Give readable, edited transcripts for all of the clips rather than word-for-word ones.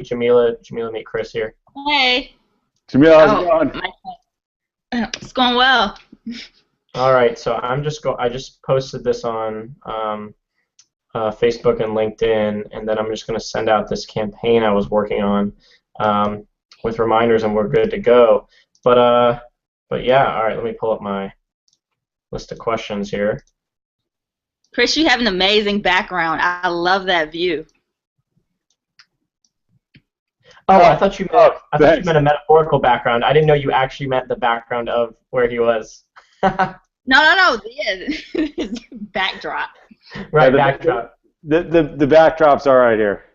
Jamila. Jamila, meet Chris here. Hey. Jamil, how's it Oh, going? it's going well. All right, so I just posted this on Facebook and LinkedIn, and then I'm just going to send out this campaign I was working on with reminders, and we're good to go. But yeah, all right. Let me pull up my list of questions here. Chris, you have an amazing background. I love that view. Oh, I thought you meant Thanks. a metaphorical background. I didn't know you actually meant the background of where he was. No. Yeah, backdrop. Right, the, backdrop. the backdrop's all right here.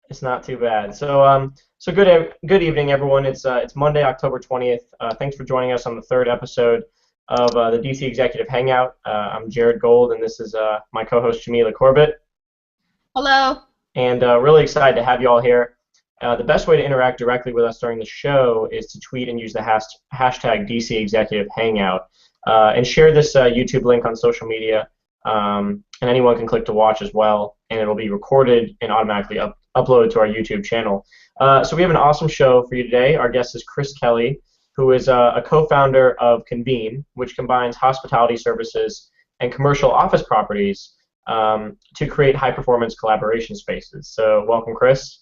It's not too bad. So good evening, everyone. It's Monday, October 20th. Thanks for joining us on the third episode of the DC Executive Hangout. I'm Jared Gold, and this is my co-host Jamila Corbett. Hello. And really excited to have you all here. The best way to interact directly with us during the show is to tweet and use the hashtag DC Executive Hangout, and share this YouTube link on social media. And anyone can click to watch as well, and it'll be recorded and automatically uploaded to our YouTube channel. So we have an awesome show for you today. Our guest is Chris Kelly, who is a co-founder of Convene, which combines hospitality services and commercial office properties to create high-performance collaboration spaces. So welcome, Chris.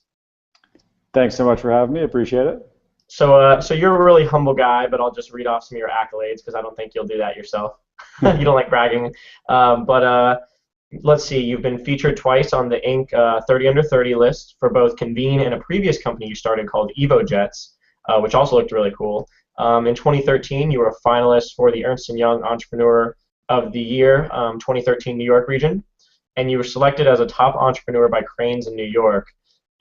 Thanks so much for having me. Appreciate it. So you're a really humble guy, but I'll just read off some of your accolades because I don't think you'll do that yourself. You don't like bragging. But let's see. You've been featured twice on the Inc. 30 Under 30 list for both Convene and a previous company you started called EvoJets, which also looked really cool. In 2013, you were a finalist for the Ernst & Young Entrepreneur of the Year 2013 New York region, and you were selected as a top entrepreneur by Crain's in New York,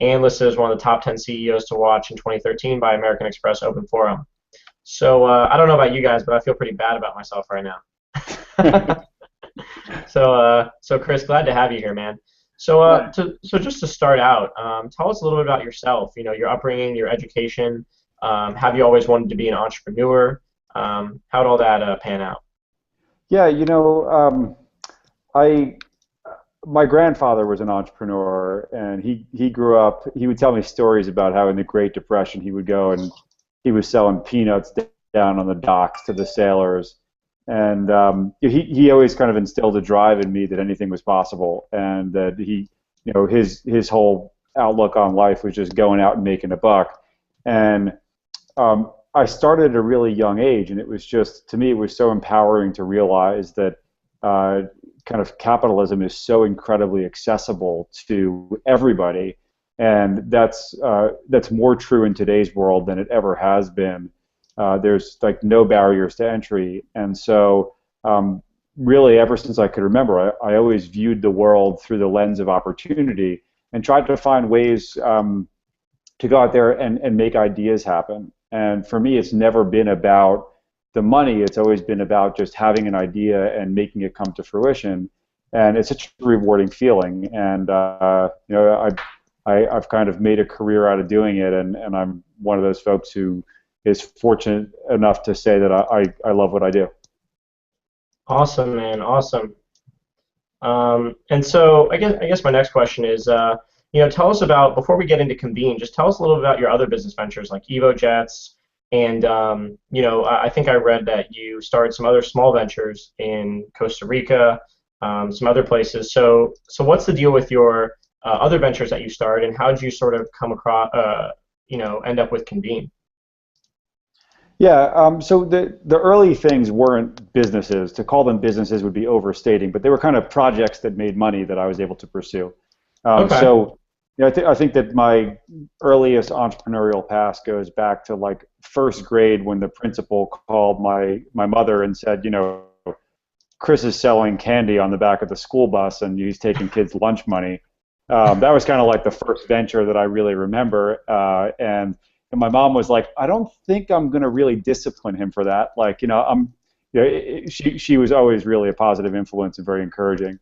and listed as one of the top 10 CEOs to watch in 2013 by American Express Open Forum. So I don't know about you guys, but I feel pretty bad about myself right now. So Chris, glad to have you here, man. So just to start out, tell us a little bit about yourself. You know, your upbringing, your education. Have you always wanted to be an entrepreneur? How'd all that pan out? Yeah, my grandfather was an entrepreneur, and he grew up. He would tell me stories about how in the Great Depression he would go and he was selling peanuts down on the docks to the sailors, and he always kind of instilled a drive in me that anything was possible, and that his whole outlook on life was just going out and making a buck. And I started at a really young age, and it was just, to me, it was so empowering to realize that kind of capitalism is so incredibly accessible to everybody, and that's more true in today's world than it ever has been. There's like no barriers to entry, and so really ever since I could remember, I always viewed the world through the lens of opportunity and tried to find ways to go out there and make ideas happen. And for me, it's never been about the money. It's always been about just having an idea and making it come to fruition. And it's such a rewarding feeling. And I've kind of made a career out of doing it. And I'm one of those folks who is fortunate enough to say that I love what I do. Awesome, man. Awesome. And so I guess my next question is, tell us about, before we get into Convene, just tell us a little bit about your other business ventures like EvoJets, and I think I read that you started some other small ventures in Costa Rica, some other places. So what's the deal with your other ventures that you started, and how did you sort of come across, end up with Convene? Yeah, so the early things weren't businesses. To call them businesses would be overstating, but they were kind of projects that made money that I was able to pursue. Okay. So I think that my earliest entrepreneurial past goes back to like first grade, when the principal called my mother and said, Chris is selling candy on the back of the school bus and he's taking kids' lunch money. That was kind of like the first venture that I really remember. And my mom was like, I don't think I'm going to really discipline him for that. Like, she was always really a positive influence and very encouraging.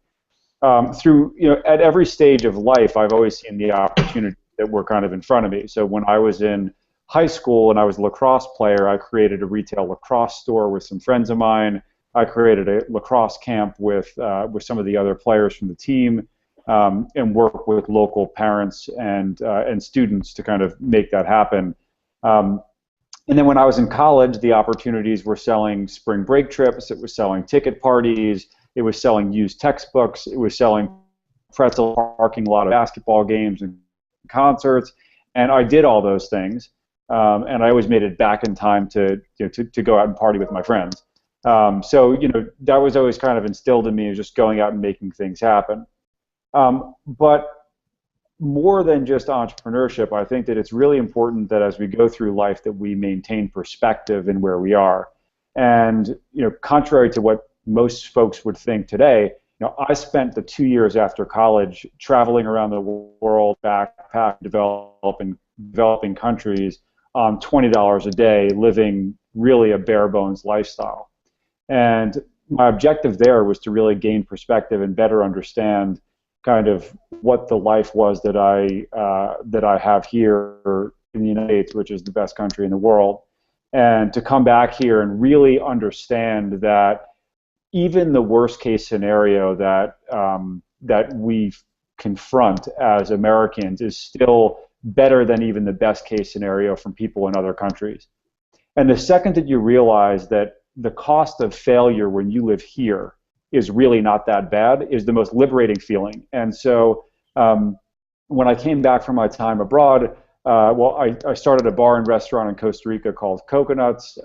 At every stage of life, I've always seen the opportunities that were kind of in front of me. So when I was in high school and I was a lacrosse player, I created a retail lacrosse store with some friends of mine. I created a lacrosse camp with some of the other players from the team. and work with local parents and students to kind of make that happen. And then when I was in college, the opportunities were selling spring break trips, it was selling ticket parties, it was selling used textbooks, it was selling pretzel parking lot of basketball games and concerts, and I did all those things, and I always made it back in time to to go out and party with my friends. So that was always kind of instilled in me, just going out and making things happen. But more than just entrepreneurship, I think that it's really important that as we go through life that we maintain perspective in where we are. And contrary to what most folks would think today, I spent the 2 years after college traveling around the world, backpacking, developing countries on $20 a day, living really a bare bones lifestyle. And my objective there was to really gain perspective and better understand kind of what the life was that I have here in the United States, which is the best country in the world, and to come back here and really understand that even the worst case scenario that we confront as Americans is still better than even the best case scenario from people in other countries. And the second that you realize that the cost of failure when you live here is really not that bad is the most liberating feeling. And so when I came back from my time abroad, I started a bar and restaurant in Costa Rica called Coconuts,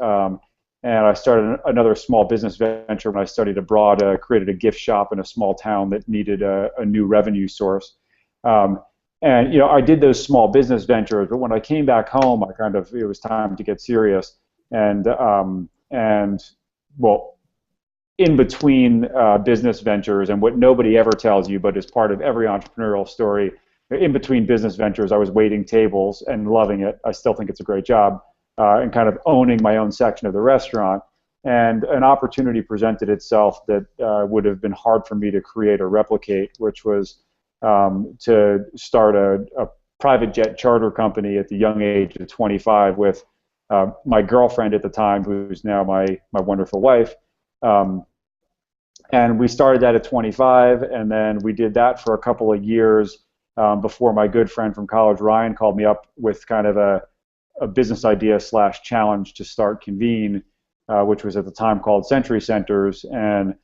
and I started another small business venture when I studied abroad, created a gift shop in a small town that needed a new revenue source. And I did those small business ventures, but when I came back home, it was time to get serious. And in between business ventures, and what nobody ever tells you, but is part of every entrepreneurial story, in between business ventures, I was waiting tables and loving it. I still think it's a great job, and kind of owning my own section of the restaurant. And an opportunity presented itself that would have been hard for me to create or replicate, which was to start a private jet charter company at the young age of 25 with my girlfriend at the time, who's now my wonderful wife. And we started that at 25, and then we did that for a couple of years before my good friend from college, Ryan, called me up with kind of a business idea / challenge to start Convene, which was at the time called Century Centers. And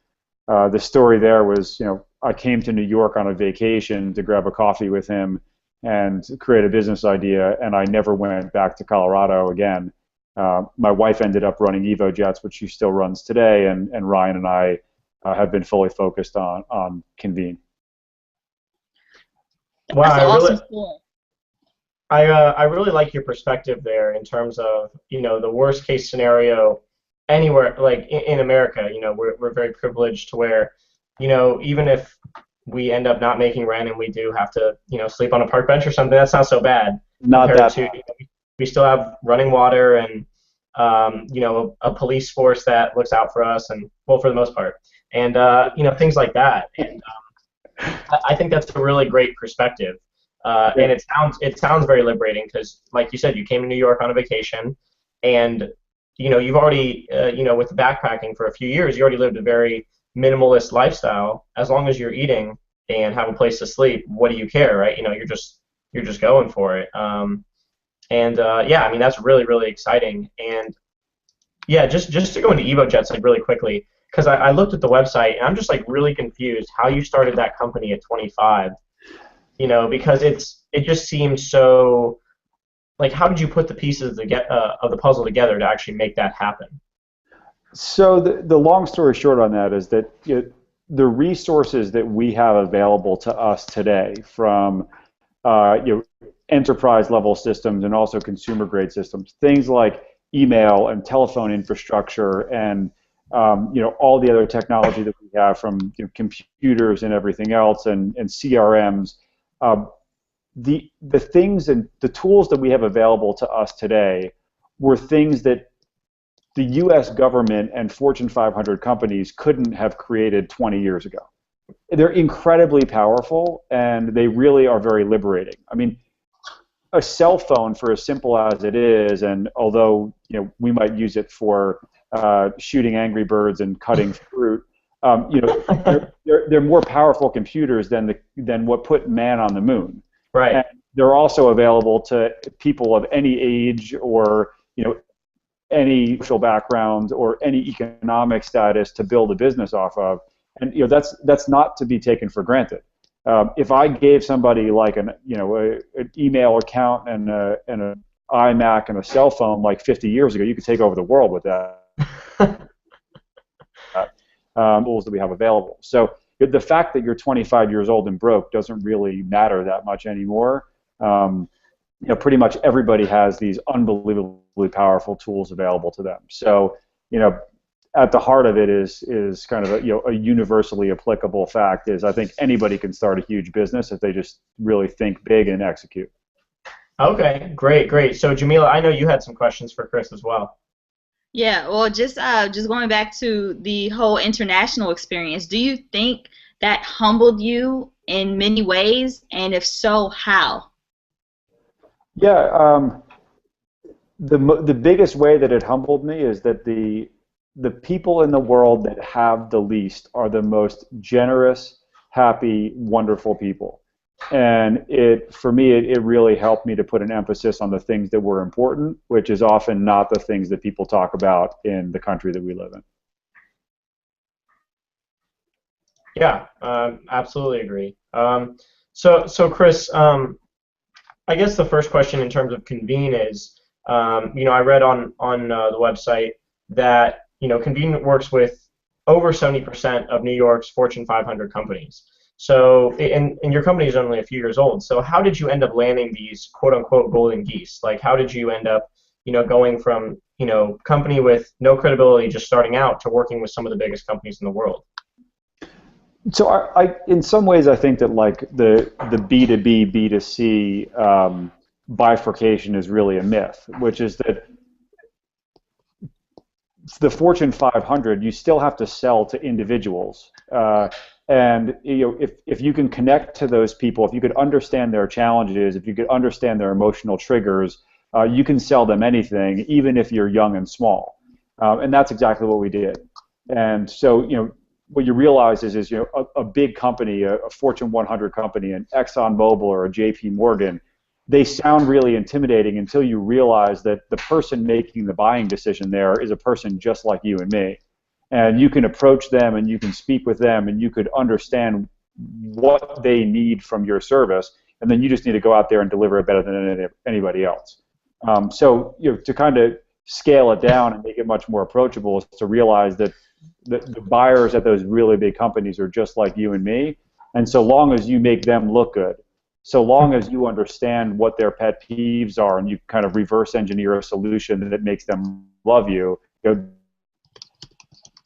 the story there was, I came to New York on a vacation to grab a coffee with him and create a business idea, and I never went back to Colorado again. My wife ended up running EvoJets, which she still runs today, and Ryan and I have been fully focused on Convene. Wow, That's an awesome story. I really like your perspective there in terms of the worst case scenario anywhere, like in America. We're very privileged to where even if we end up not making rent and we do have to sleep on a park bench or something, that's not so bad. Not that bad. We still have running water and a police force that looks out for us, and for the most part, and things like that. And I think that's a really great perspective, and it sounds very liberating because, like you said, you came to New York on a vacation, and you've already with the backpacking for a few years, you already lived a very minimalist lifestyle. As long as you're eating and have a place to sleep, what do you care, right? You're just going for it. That's really, really exciting. And yeah, just to go into EvoJets really quickly, because I looked at the website and I'm just really confused how you started that company at 25. Because it just seems so how did you put the pieces of the puzzle together to actually make that happen? So the long story short on that is that the resources that we have available to us today, from enterprise level systems and also consumer grade systems, things like email and telephone infrastructure and all the other technology that we have, from computers and everything else, and CRMs, the things and the tools that we have available to us today were things that the U.S. government and Fortune 500 companies couldn't have created 20 years ago. They're incredibly powerful, and they really are very liberating. I mean, a cell phone, for as simple as it is, and although we might use it for shooting Angry Birds and cutting fruit, They're more powerful computers than what put man on the moon. Right. And they're also available to people of any age or any social background or any economic status to build a business off of. And that's not to be taken for granted. If I gave somebody like an email account and an iMac and a cell phone like 50 years ago, you could take over the world with that. Tools that we have available. So the fact that you're 25 years old and broke doesn't really matter that much anymore. Pretty much everybody has these unbelievably powerful tools available to them. So, at the heart of it is kind of a universally applicable fact is I think anybody can start a huge business if they just really think big and execute. Okay, great. So Jamila, I know you had some questions for Chris as well. Yeah, well, just going back to the whole international experience, do you think that humbled you in many ways, and if so, how? Yeah, the biggest way that it humbled me is that the people in the world that have the least are the most generous, happy, wonderful people. And for me, it really helped me to put an emphasis on the things that were important, which is often not the things that people talk about in the country that we live in. Yeah, absolutely agree. So Chris, I guess the first question in terms of Convene is, I read on the website that Convene works with over 70% of New York's Fortune 500 companies. So, and your company is only a few years old. So, how did you end up landing these quote-unquote golden geese? Like, how did you end up, going from company with no credibility just starting out to working with some of the biggest companies in the world? So, I in some ways, I think that like the B2B, B2C bifurcation is really a myth, which is that the Fortune 500, you still have to sell to individuals. And if you can connect to those people, if you could understand their challenges, if you could understand their emotional triggers, you can sell them anything, even if you're young and small. And that's exactly what we did. And so, what you realize is a big company, a Fortune 100 company, an ExxonMobil or a JP Morgan, they sound really intimidating until you realize that the person making the buying decision there is a person just like you and me. And you can approach them and you can speak with them and you could understand what they need from your service, and then you just need to go out there and deliver it better than anybody else. So to kind of scale it down and make it much more approachable is to realize that the buyers at those really big companies are just like you and me, and so long as you make them look good, so long as you understand what their pet peeves are and you kind of reverse engineer a solution that makes them love you,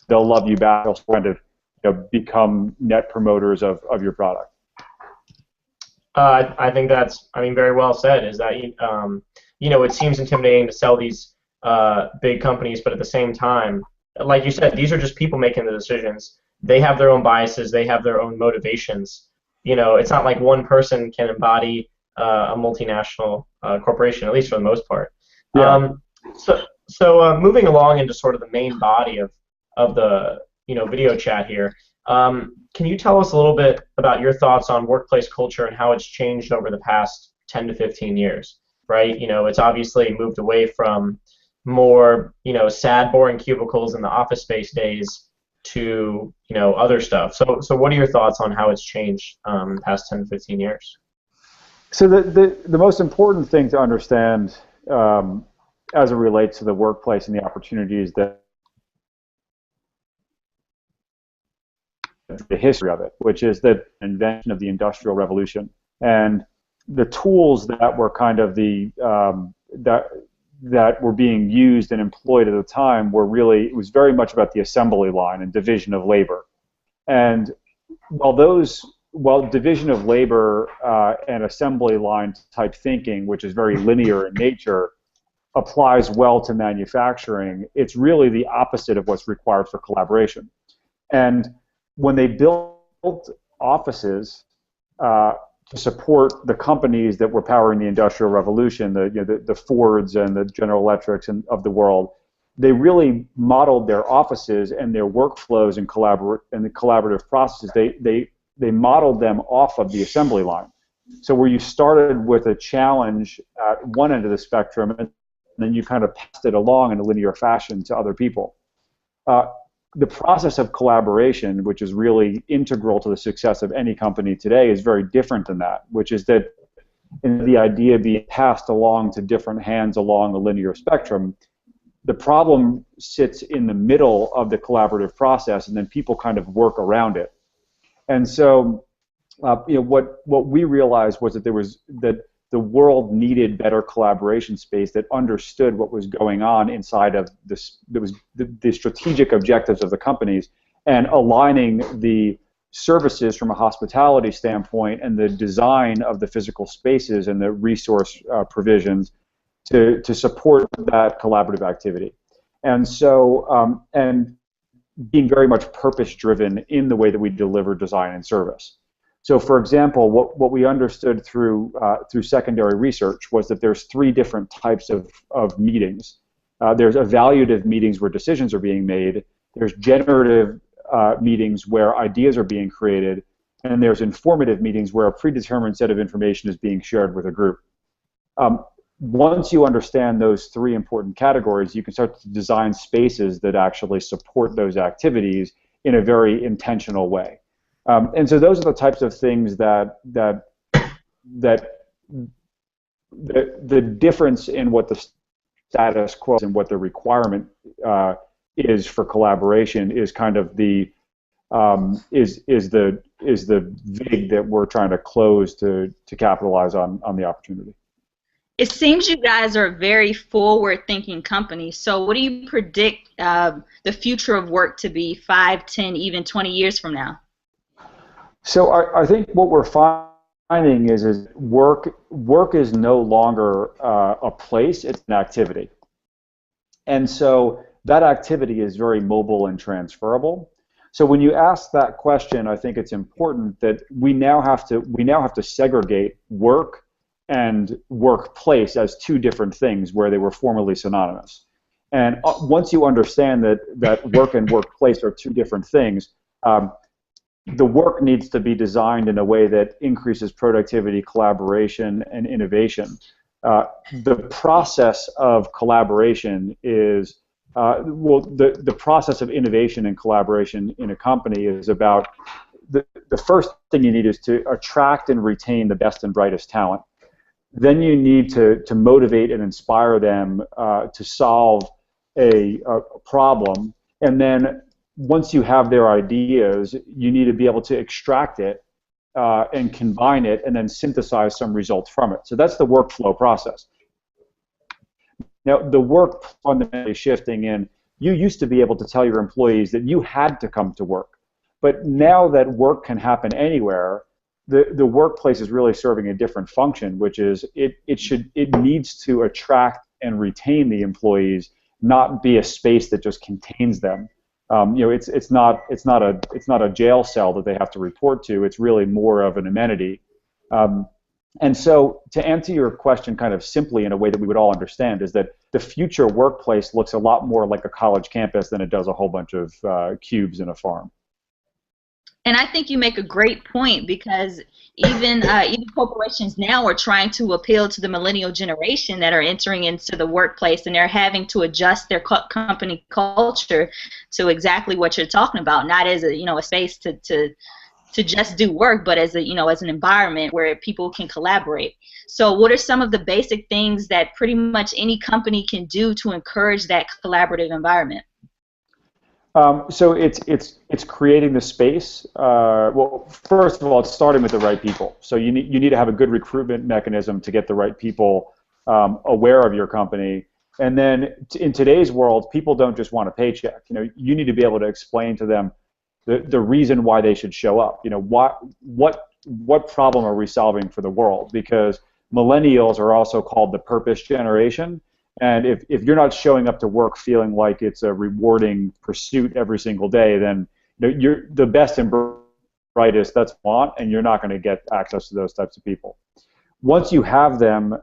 they'll love you back. They'll kind of become net promoters of your product. I think that's, very well said. Is that it seems intimidating to sell these big companies, but at the same time, like you said, these are just people making the decisions. They have their own biases. They have their own motivations. It's not like one person can embody a multinational corporation, at least for the most part. Yeah. So moving along into sort of the main body of the video chat here, can you tell us a little bit about your thoughts on workplace culture and how it's changed over the past 10 to 15 years? Right? It's obviously moved away from more sad, boring cubicles in the office space days to other stuff. So what are your thoughts on how it's changed in the past 10 to 15 years? So the most important thing to understand as it relates to the workplace and the opportunities that the history of it, which is the invention of the Industrial Revolution, and the tools that were kind of that were being used and employed at the time it was very much about the assembly line and division of labor. And while division of labor and assembly line type thinking, which is very linear in nature, applies well to manufacturing, it's really the opposite of what's required for collaboration. And when they built offices to support the companies that were powering the Industrial Revolution, the Fords and the General Electrics of the world, they really modeled their offices and their workflows and the collaborative processes. They modeled them off of the assembly line. So where you started with a challenge at one end of the spectrum, and then you kind of passed it along in a linear fashion to other people. The process of collaboration, which is really integral to the success of any company today, is very different than that, which is that the idea being passed along to different hands along the linear spectrum. The problem sits in the middle of the collaborative process, and then people kind of work around it. And so, what we realized was that the world needed better collaboration space that understood what was going on inside of this. That was the strategic objectives of the companies, and aligning the services from a hospitality standpoint and the design of the physical spaces and the resource provisions to support that collaborative activity. And so, and being very much purpose-driven in the way that we deliver design and service. So, for example, what we understood through secondary research was that there's 3 different types of meetings. There's evaluative meetings where decisions are being made. There's generative meetings where ideas are being created. And there's informative meetings where a predetermined set of information is being shared with a group. Once you understand those 3 important categories, you can start to design spaces that actually support those activities in a very intentional way. And so those are the types of things that the difference in what the status quo and what the requirement is for collaboration is kind of the VIG that we're trying to close to capitalize on the opportunity. It seems you guys are a very forward-thinking company. So what do you predict the future of work to be 5, 10, even 20 years from now? So I think what we're finding is work is no longer a place, it's an activity. And so that activity is very mobile and transferable. So when you ask that question, I think it's important that we now have to segregate work and workplace as 2 different things where they were formerly synonymous. And once you understand that work and workplace are 2 different things, the work needs to be designed in a way that increases productivity, collaboration, and innovation. The process of collaboration is, the process of innovation and collaboration in a company is about, the first thing you need is to attract and retain the best and brightest talent. Then you need to motivate and inspire them to solve a problem. And then once you have their ideas, you need to be able to extract it and combine it and then synthesize some results from it. So that's the workflow process. Now, the work fundamentally shifting in, you used to be able to tell your employees that you had to come to work. But now that work can happen anywhere, the workplace is really serving a different function, which is it needs to attract and retain the employees, not be a space that just contains them. It's not a jail cell that they have to report to. It's really more of an amenity. And so, to answer your question kind of simply in a way that we would all understand, is that the future workplace looks a lot more like a college campus than it does a whole bunch of cubes in a farm. And I think you make a great point, because even corporations now are trying to appeal to the millennial generation that are entering into the workplace, and they're having to adjust their company culture to exactly what you're talking about, not as a space to just do work, but as as an environment where people can collaborate. So what are some of the basic things that pretty much any company can do to encourage that collaborative environment? So it's creating the space. Well, first of all, it's starting with the right people. So you need to have a good recruitment mechanism to get the right people aware of your company. And then in today's world, people don't just want a paycheck. You need to be able to explain to them the reason why they should show up. What problem are we solving for the world? Because millennials are also called the purpose generation. And if you're not showing up to work feeling like it's a rewarding pursuit every single day, then you're the best and brightest that's want, and you're not going to get access to those types of people. Once you have them,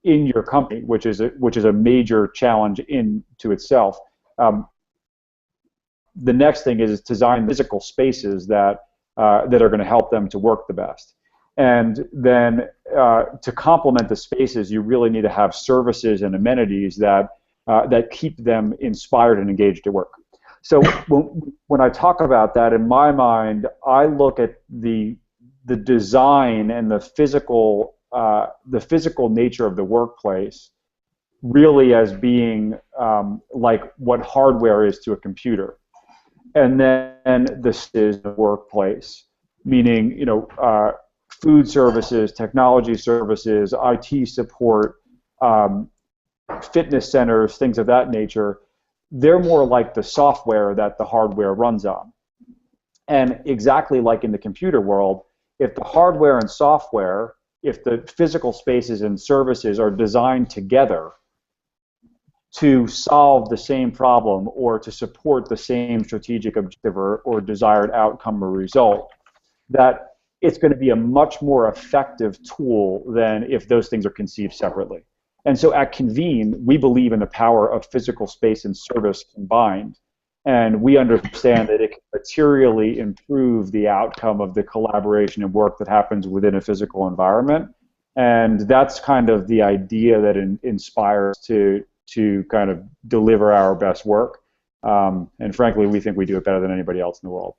in your company, which is a major challenge into itself. The next thing is design physical spaces that that are going to help them to work the best. And then to complement the spaces, you really need to have services and amenities that that keep them inspired and engaged at work. So when I talk about that, in my mind, I look at the design and the physical nature of the workplace really as being like what hardware is to a computer. And then this is the workplace, meaning, you know, food services, technology services, IT support, fitness centers, things of that nature. They're more like the software that the hardware runs on. And exactly like in the computer world, if the hardware and software, if the physical spaces and services are designed together to solve the same problem or to support the same strategic objective or desired outcome or result, that it's going to be a much more effective tool than if those things are conceived separately. And so at Convene, we believe in the power of physical space and service combined. And we understand that it can materially improve the outcome of the collaboration and work that happens within a physical environment. And that's kind of the idea that inspires to kind of deliver our best work. And frankly, we think we do it better than anybody else in the world.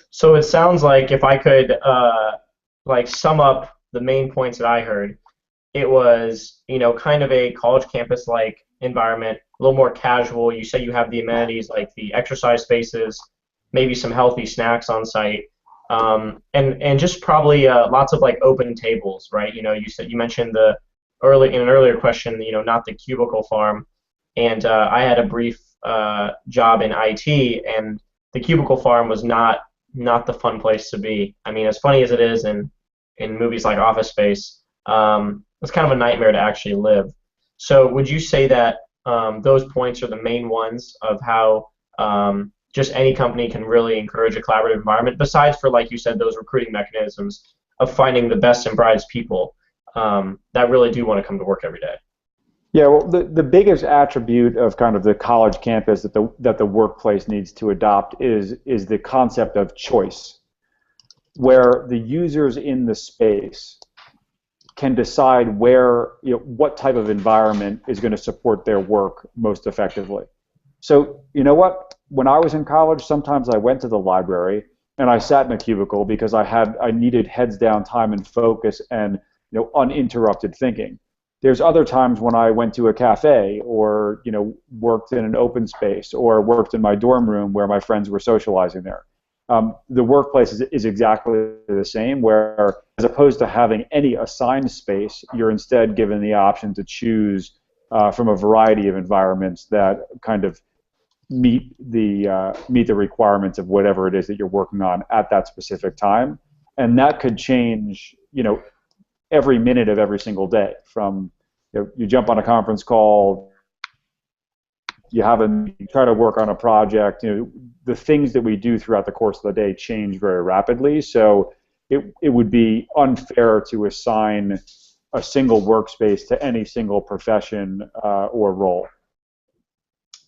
So it sounds like if I could like sum up the main points that I heard, it was, you know, kind of a college campus-like environment, a little more casual. You say you have the amenities like the exercise spaces, maybe some healthy snacks on site, and just probably lots of like open tables, right? You know, you mentioned in an earlier question, you know, not the cubicle farm, and I had a brief job in IT, and the cubicle farm was not the fun place to be. I mean, as funny as it is in movies like Office Space, it's kind of a nightmare to actually live. So would you say that those points are the main ones of how just any company can really encourage a collaborative environment, besides for, like you said, those recruiting mechanisms of finding the best and brightest people that really do want to come to work every day? Yeah, well, the biggest attribute of kind of the college campus that the workplace needs to adopt is the concept of choice, where the users in the space can decide where, you know, what type of environment is going to support their work most effectively. So, you know what? When I was in college, sometimes I went to the library and I sat in a cubicle because I needed heads down time and focus and, you know, uninterrupted thinking. There's other times when I went to a cafe or, you know, worked in an open space or worked in my dorm room where my friends were socializing there. The workplace is exactly the same, where as opposed to having any assigned space, you're instead given the option to choose from a variety of environments that kind of meet the requirements of whatever it is that you're working on at that specific time. And that could change, you know, every minute of every single day. From, you know, you jump on a conference call, you try to work on a project. You know, the things that we do throughout the course of the day change very rapidly. So it would be unfair to assign a single workspace to any single profession or role.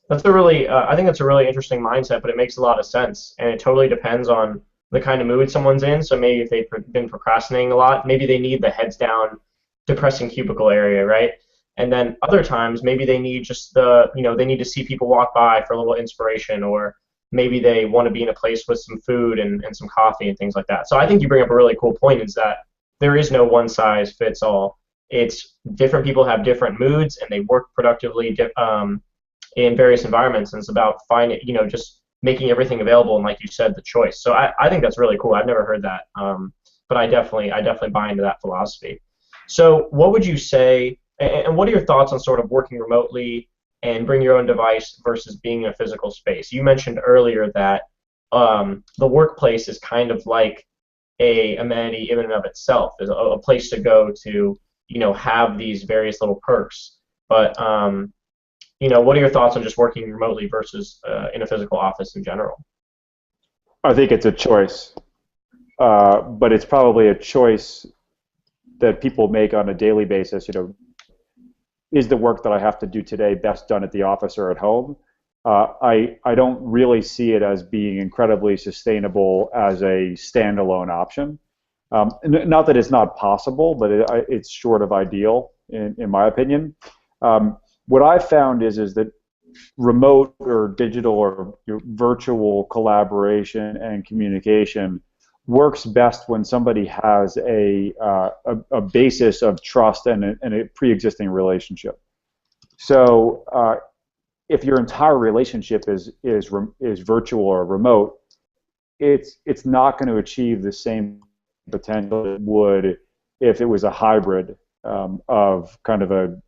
That's a really, I think that's a really interesting mindset, but it makes a lot of sense, and it totally depends on the kind of mood someone's in. So maybe if they've been procrastinating a lot, maybe they need the heads down, depressing cubicle area, right? And then other times, maybe they need just they need to see people walk by for a little inspiration, or maybe they want to be in a place with some food and some coffee and things like that. So I think you bring up a really cool point, is that there is no one size fits all. It's different people have different moods and they work productively in various environments, and it's about finding, you know, just making everything available, and like you said, the choice. So I think that's really cool. I've never heard that, but I definitely buy into that philosophy. So what would you say, and what are your thoughts on sort of working remotely and bring your own device versus being in a physical space? You mentioned earlier that the workplace is kind of like a amenity in and of itself, is a place to go to, you know, have these various little perks. But you know, what are your thoughts on just working remotely versus in a physical office in general? I think it's a choice, but it's probably a choice that people make on a daily basis. You know, is the work that I have to do today best done at the office or at home? I don't really see it as being incredibly sustainable as a standalone option. Not that it's not possible, but it's short of ideal in my opinion. What I've found is that remote or digital or virtual collaboration and communication works best when somebody has a basis of trust and a pre-existing relationship. So if your entire relationship is virtual or remote, it's not going to achieve the same potential it would if it was a hybrid of kind of a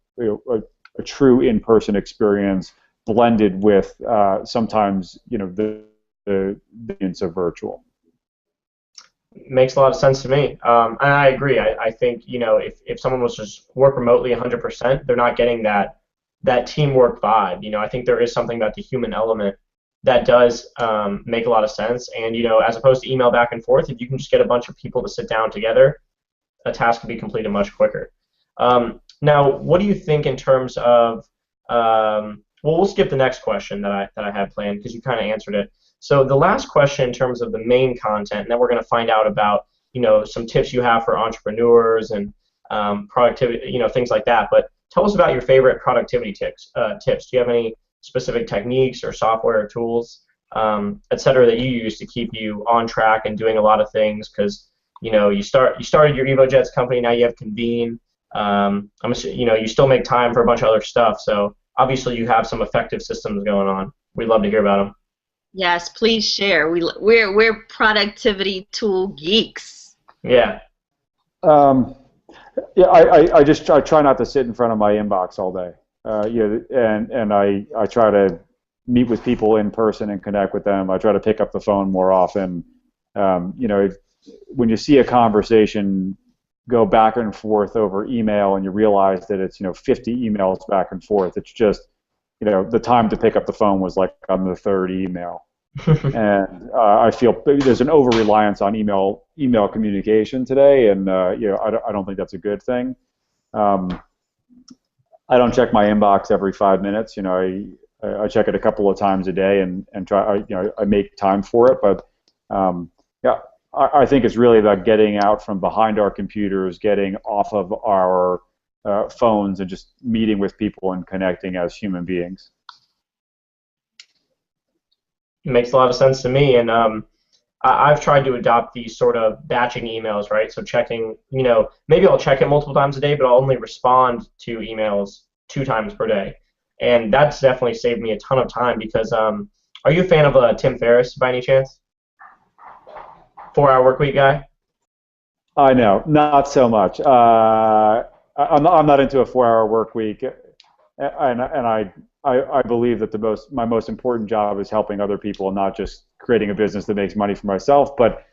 true in-person experience blended with sometimes the use of virtual. Makes a lot of sense to me, and I agree. I think if someone was just work remotely 100%, they're not getting that teamwork vibe. I think there is something about the human element that does make a lot of sense. And as opposed to email back and forth, if you can just get a bunch of people to sit down together, a task can be completed much quicker. Now, what do you think in terms of well, we'll skip the next question that I had planned because you kind of answered it. So the last question in terms of the main content, and then we're going to find out about some tips you have for entrepreneurs and productivity, things like that. But tell us about your favorite productivity tips. Do you have any specific techniques or software or tools, et cetera, that you use to keep you on track and doing a lot of things? Because you started your EvoJets company, now you have Convene. You still make time for a bunch of other stuff. So obviously you have some effective systems going on. We'd love to hear about them. Yes, please share. We're productivity tool geeks. Yeah. Yeah, I try not to sit in front of my inbox all day. And I try to meet with people in person and connect with them. I try to pick up the phone more often. When you see a conversation go back and forth over email and you realize that it's 50 emails back and forth, it's just the time to pick up the phone was like on the third email. And I feel there's an over-reliance on email communication today, and I don't think that's a good thing. I don't check my inbox every 5 minutes. I check it a couple of times a day and try. I make time for it. But yeah, I think it's really about getting out from behind our computers, getting off of our phones, and just meeting with people and connecting as human beings. It makes a lot of sense to me, and I've tried to adopt these sort of batching emails, right? So checking, maybe I'll check it multiple times a day, but I'll only respond to emails 2 times per day, and that's definitely saved me a ton of time. Because are you a fan of Tim Ferriss by any chance? 4-Hour Workweek guy? I know, not so much. I'm not into a 4-hour work week, and I believe that my most important job is helping other people, not just creating a business that makes money for myself. But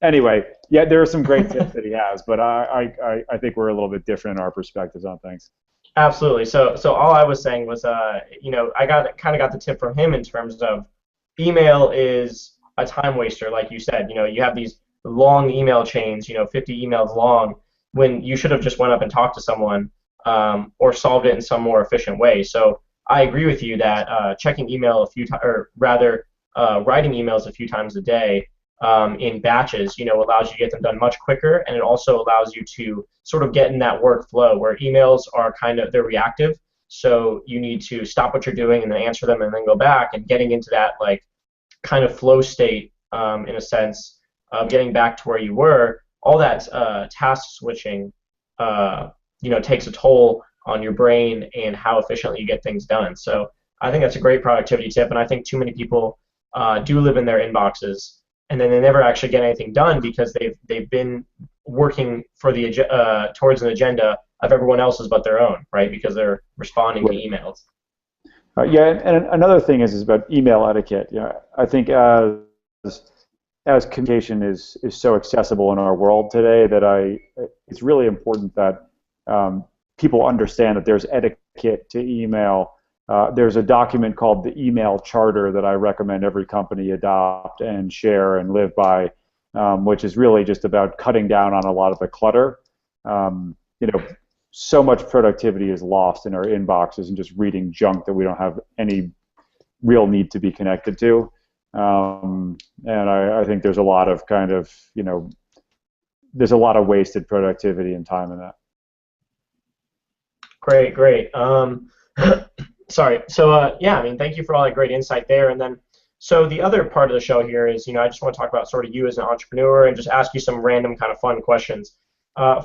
anyway, yeah, there are some great tips that he has, but I think we're a little bit different in our perspectives on things. Absolutely. So all I was saying was, I kind of got the tip from him in terms of email is a time waster, like you said. You have these long email chains, 50 emails long, when you should have just went up and talked to someone or solved it in some more efficient way. So I agree with you that checking email a few times, or rather writing emails a few times a day in batches, allows you to get them done much quicker, and it also allows you to sort of get in that workflow where emails are they're reactive. So you need to stop what you're doing and then answer them and then go back, and getting into that kind of flow state in a sense of getting back to where you were. All that task switching, takes a toll on your brain and how efficiently you get things done. So I think that's a great productivity tip, and I think too many people do live in their inboxes, and then they never actually get anything done because they've been working for towards an agenda of everyone else's but their own, right? Because they're responding to emails. Yeah, and another thing is about email etiquette. I think as communication is so accessible in our world today, that it's really important that people understand that there's etiquette to email. There's a document called the Email Charter that I recommend every company adopt and share and live by, which is really just about cutting down on a lot of the clutter. so much productivity is lost in our inboxes and just reading junk that we don't have any real need to be connected to. And I think there's a lot of there's a lot of wasted productivity and time in that. Great, great. Sorry. So yeah, I mean, thank you for all that great insight there. And then, so the other part of the show here is, I just want to talk about sort of you as an entrepreneur and just ask you some random kind of fun questions.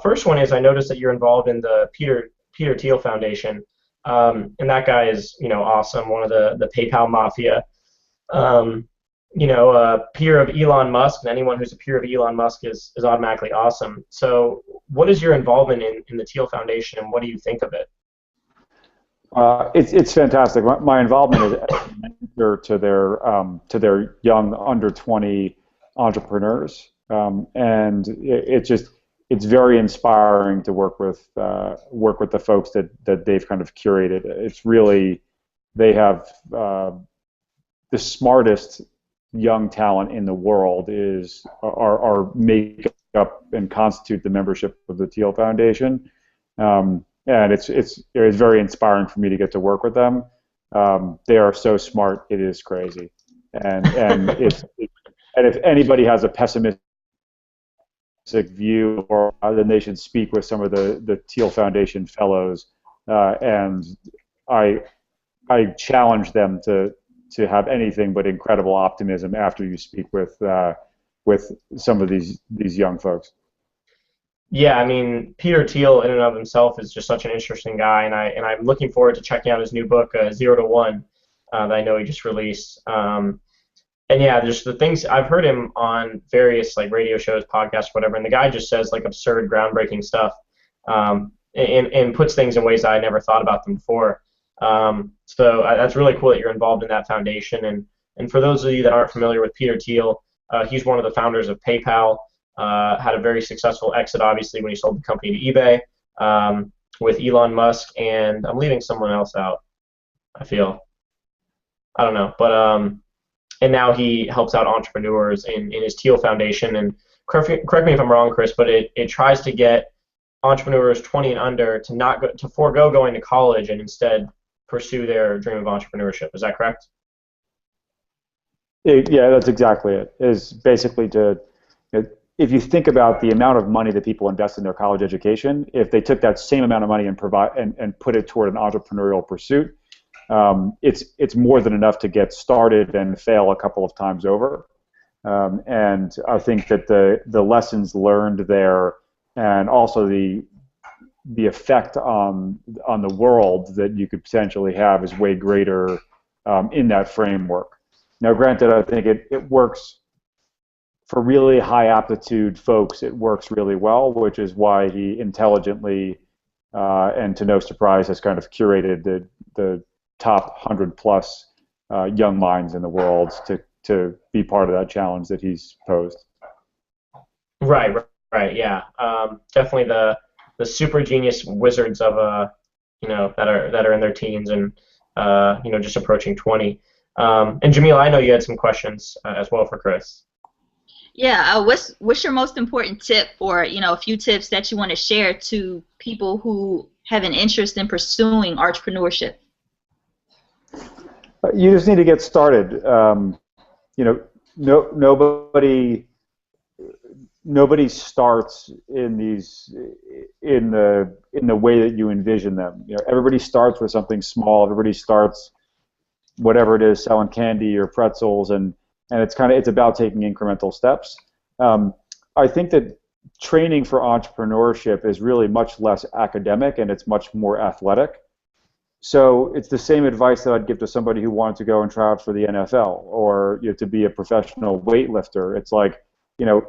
First one is, I noticed that you're involved in the Peter Thiel Foundation, and that guy is, awesome. One of the PayPal mafia. A peer of Elon Musk, and anyone who's a peer of Elon Musk is automatically awesome. So what is your involvement in the Thiel Foundation, and what do you think of it? It's fantastic. My involvement is as a mentor to their young under 20 entrepreneurs, and it's very inspiring to work with the folks that they've kind of curated. It's really, they have the smartest young talent in the world are make up and constitute the membership of the Thiel Foundation, and it's very inspiring for me to get to work with them. They are so smart, it is crazy, and if anybody has a pessimistic view, then they should speak with some of the Thiel Foundation fellows, and I challenge them to have anything but incredible optimism after you speak with some of these young folks. Yeah, I mean, Peter Thiel in and of himself is just such an interesting guy, and I'm looking forward to checking out his new book, 0 to 1, that I know he just released. And yeah, just the things I've heard him on various like radio shows, podcasts, whatever, and the guy just says like absurd, groundbreaking stuff, and puts things in ways that I never thought about them before. So that's really cool that you're involved in that foundation. And for those of you that aren't familiar with Peter Thiel, he's one of the founders of PayPal. Had a very successful exit, obviously, when he sold the company to eBay with Elon Musk, and I'm leaving someone else out, I feel. I don't know, but and now he helps out entrepreneurs in his Thiel Foundation. And correct me if I'm wrong, Chris, but it tries to get entrepreneurs 20 and under to forego going to college and instead pursue their dream of entrepreneurship. Is that correct? Yeah, that's exactly it. Is basically if you think about the amount of money that people invest in their college education, if they took that same amount of money and put it toward an entrepreneurial pursuit, it's more than enough to get started and fail a couple of times over. And I think that the lessons learned there, and also the effect on the world that you could potentially have, is way greater in that framework. Now, granted, I think it works for really high aptitude folks. It works really well, which is why he intelligently and to no surprise has kind of curated the top 100 plus young minds in the world to be part of that challenge that he's posed. Right, yeah. Definitely the super genius wizards of that are in their teens and just approaching 20. And Jamil, I know you had some questions as well for Chris. Yeah, what's your most important tip, or a few tips that you want to share to people who have an interest in pursuing entrepreneurship? You just need to get started. Nobody starts in the way that you envision them. Everybody starts with something small. Everybody starts whatever it is, selling candy or pretzels, and it's about taking incremental steps. I think that training for entrepreneurship is really much less academic and it's much more athletic. So it's the same advice that I'd give to somebody who wanted to go and try out for the NFL or to be a professional weightlifter. It's like,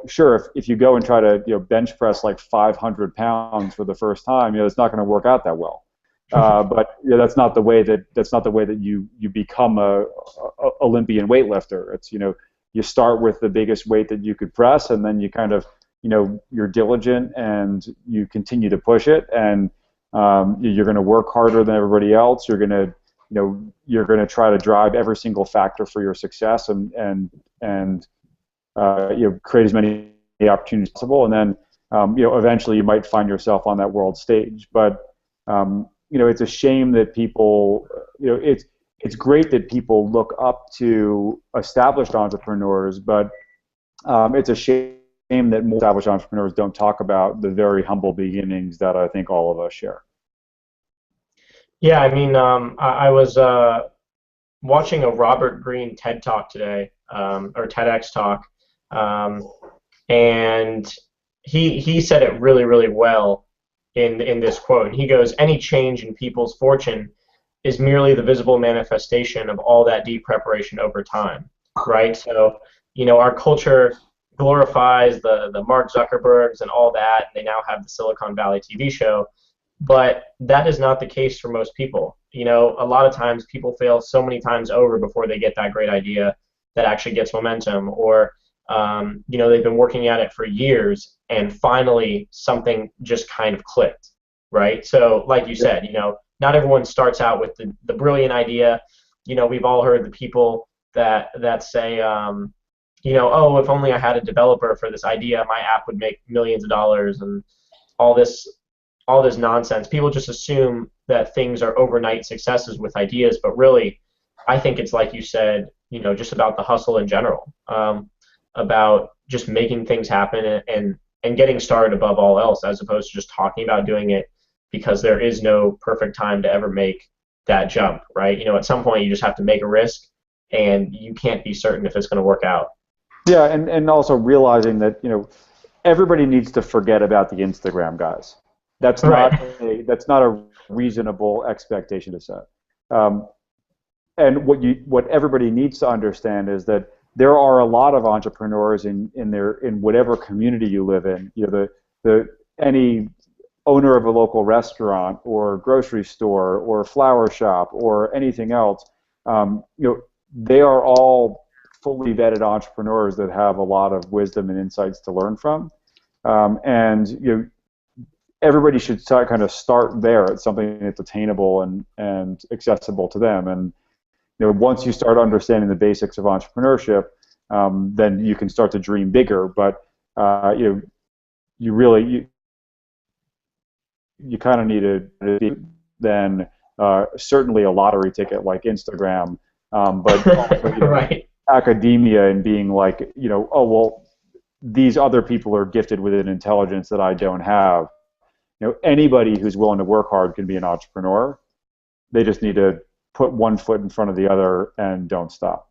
sure, if you go and try to bench press like 500 pounds for the first time, it's not going to work out that well. But that's not the way that you become a Olympian weightlifter. It's you start with the biggest weight that you could press, and then you kind of you're diligent and you continue to push it, and you're going to work harder than everybody else. You're going to try to drive every single factor for your success, and create as many opportunities as possible, and then eventually you might find yourself on that world stage. But It's a shame that people, it's great that people look up to established entrepreneurs, but it's a shame that more established entrepreneurs don't talk about the very humble beginnings that I think all of us share. Yeah, I mean, I was watching a Robert Greene TED Talk today, or TEDx talk, um, and he said it really, really well in this quote. And he goes, "Any change in people's fortune is merely the visible manifestation of all that deep preparation over time," right? So, our culture glorifies the Mark Zuckerbergs and all that, and they now have the Silicon Valley TV show, but that is not the case for most people. A lot of times people fail so many times over before they get that great idea that actually gets momentum, or they've been working at it for years, and finally something just kind of clicked, right? So, like you said, not everyone starts out with the brilliant idea. We've all heard the people that say, oh, if only I had a developer for this idea, my app would make millions of dollars, and all this nonsense. People just assume that things are overnight successes with ideas, but really, I think it's like you said, just about the hustle in general, about just making things happen and getting started above all else, as opposed to just talking about doing it, because there is no perfect time to ever make that jump, right? At some point you just have to make a risk, and you can't be certain if it's going to work out. Yeah, and also realizing that everybody needs to forget about the Instagram guys. That's not Right. that's not a reasonable expectation to set. And what everybody needs to understand is that there are a lot of entrepreneurs in whatever community you live in. Any owner of a local restaurant or grocery store or flower shop or anything else, they are all fully vetted entrepreneurs that have a lot of wisdom and insights to learn from. And everybody should kind of start there at something that's attainable and accessible to them. And once you start understanding the basics of entrepreneurship, then you can start to dream bigger. But you kind of need to be then certainly a lottery ticket like Instagram, but also, Right. academia and being like, oh well, these other people are gifted with an intelligence that I don't have. Anybody who's willing to work hard can be an entrepreneur. They just need to put one foot in front of the other and don't stop.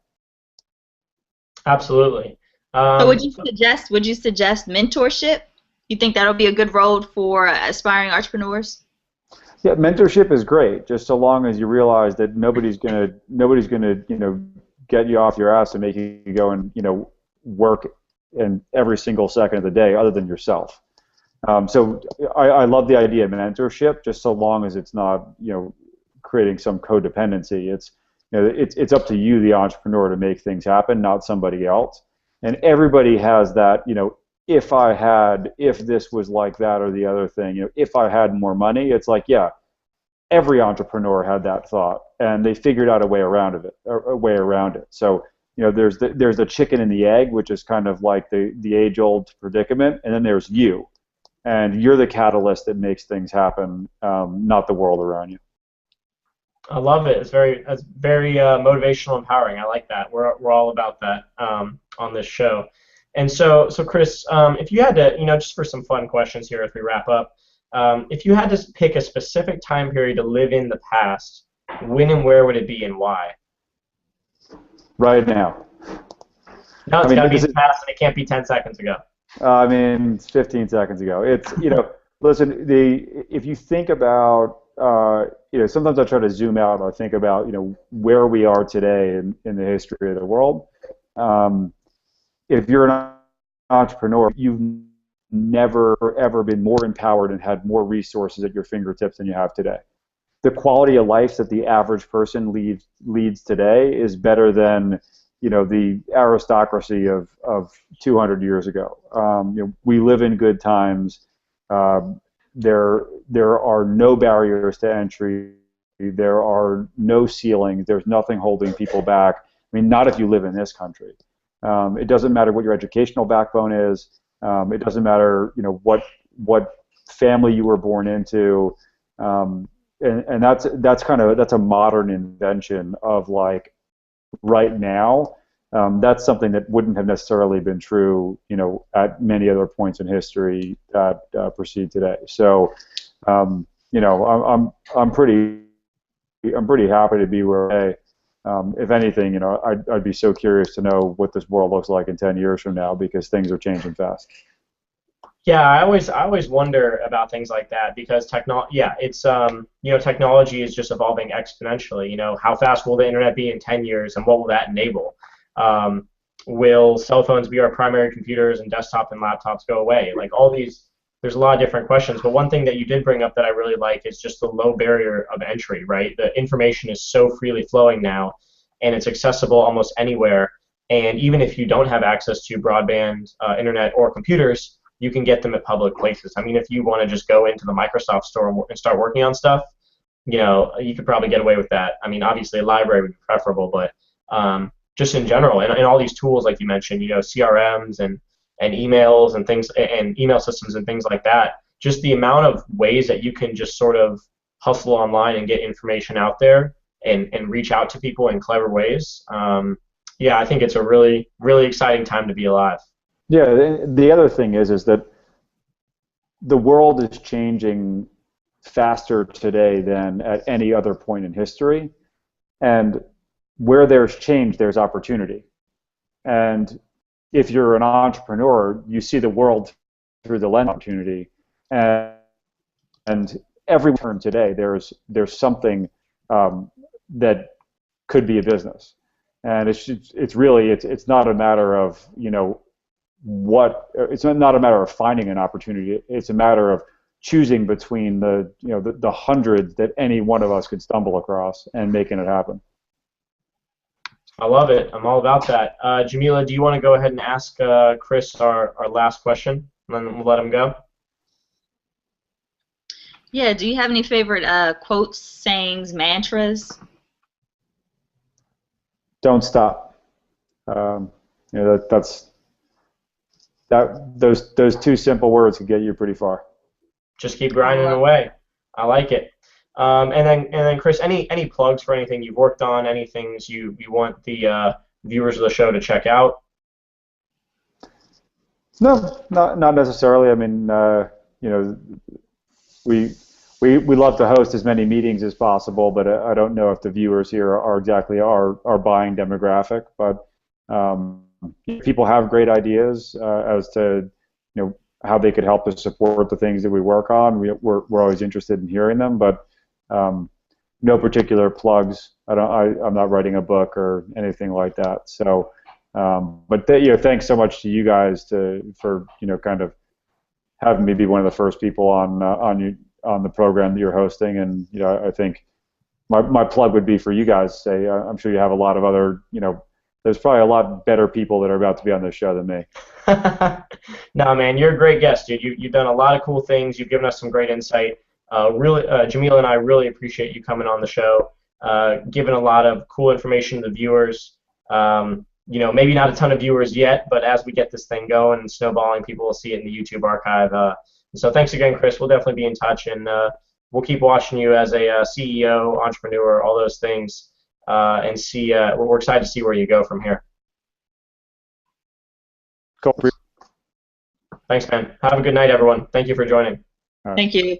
Absolutely. So would you suggest mentorship? You think that'll be a good road for aspiring entrepreneurs? Yeah, mentorship is great, just so long as you realize that nobody's gonna get you off your ass and make you go and work in every single second of the day other than yourself. So I love the idea of mentorship, just so long as it's not creating some codependency. It's up to you, the entrepreneur, to make things happen, not somebody else. And everybody has that, if this was like that or the other thing, if I had more money, it's like, yeah, every entrepreneur had that thought, and they figured out a way around it. So there's the chicken and the egg, which is kind of like the age-old predicament, and then there's you, and you're the catalyst that makes things happen, not the world around you. I love it. It's very motivational, empowering. I like that. We're all about that on this show. And so Chris, if you had to, just for some fun questions here as we wrap up, if you had to pick a specific time period to live in the past, when and where would it be, and why? Right now. No, it's got to be in the past, and it can't be 10 seconds ago. It's 15 seconds ago. It's listen, if you think about sometimes I try to zoom out and I think about where we are today in the history of the world. If you're an entrepreneur, you've never ever been more empowered and had more resources at your fingertips than you have today. The quality of life that the average person leads today is better than the aristocracy of 200 years ago. We live in good times. There are no barriers to entry. There are no ceilings. There's nothing holding people back. I mean, not if you live in this country. It doesn't matter what your educational backbone is. It doesn't matter what family you were born into. and that's a modern invention of like right now. That's something that wouldn't have necessarily been true, at many other points in history that precede today. So, I'm pretty happy to be where I am. If anything, I'd be so curious to know what this world looks like in 10 years from now because things are changing fast. Yeah, I always wonder about things like that because technology is just evolving exponentially. How fast will the internet be in 10 years, and what will that enable? Um, will cell phones be our primary computers, and desktop and laptops go away? Like all these, there's a lot of different questions. But one thing that you did bring up that I really like is just the low barrier of entry, right? The information is so freely flowing now, and it's accessible almost anywhere. And even if you don't have access to broadband internet or computers, you can get them at public places. I mean, if you want to just go into the Microsoft store and start working on stuff, you could probably get away with that. I mean, obviously a library would be preferable, but just in general, and all these tools like you mentioned, CRMs and emails and things, and email systems and things like that, just the amount of ways that you can just sort of hustle online and get information out there and reach out to people in clever ways. I think it's a really, really exciting time to be alive. Yeah, the other thing is that the world is changing faster today than at any other point in history, and where there's change, there's opportunity. And if you're an entrepreneur, you see the world through the lens of opportunity, and every turn today, there's something that could be a business, and it's not a matter of it's not a matter of finding an opportunity. It's a matter of choosing between the hundreds that any one of us could stumble across and making it happen. I love it. I'm all about that. Jamila, do you want to go ahead and ask Chris our last question, and then we'll let him go? Yeah, do you have any favorite quotes, sayings, mantras? Don't stop. Those two simple words can get you pretty far. Just keep grinding away. I like it. And then Chris, any plugs for anything you've worked on, any things you want the viewers of the show to check out? No, not necessarily. I mean, we love to host as many meetings as possible, but I don't know if the viewers here are exactly our buying demographic. But people have great ideas as to how they could help us support the things that we work on. We're always interested in hearing them, but no particular plugs. I'm not writing a book or anything like that. So, but thanks so much to you guys for kind of having me be one of the first people on the program that you're hosting, and I think my plug would be for you guys to say I'm sure you have a lot of other there's probably a lot better people that are about to be on this show than me. No, man, you're a great guest, dude. You've done a lot of cool things. You've given us some great insight. Really, Jamila and I really appreciate you coming on the show, giving a lot of cool information to the viewers. Maybe not a ton of viewers yet, but as we get this thing going and snowballing, people will see it in the YouTube archive. So thanks again, Chris. We'll definitely be in touch, and we'll keep watching you as a CEO, entrepreneur, all those things, and see. We're excited to see where you go from here. Cool. Thanks, man. Have a good night, everyone. Thank you for joining. Thank you.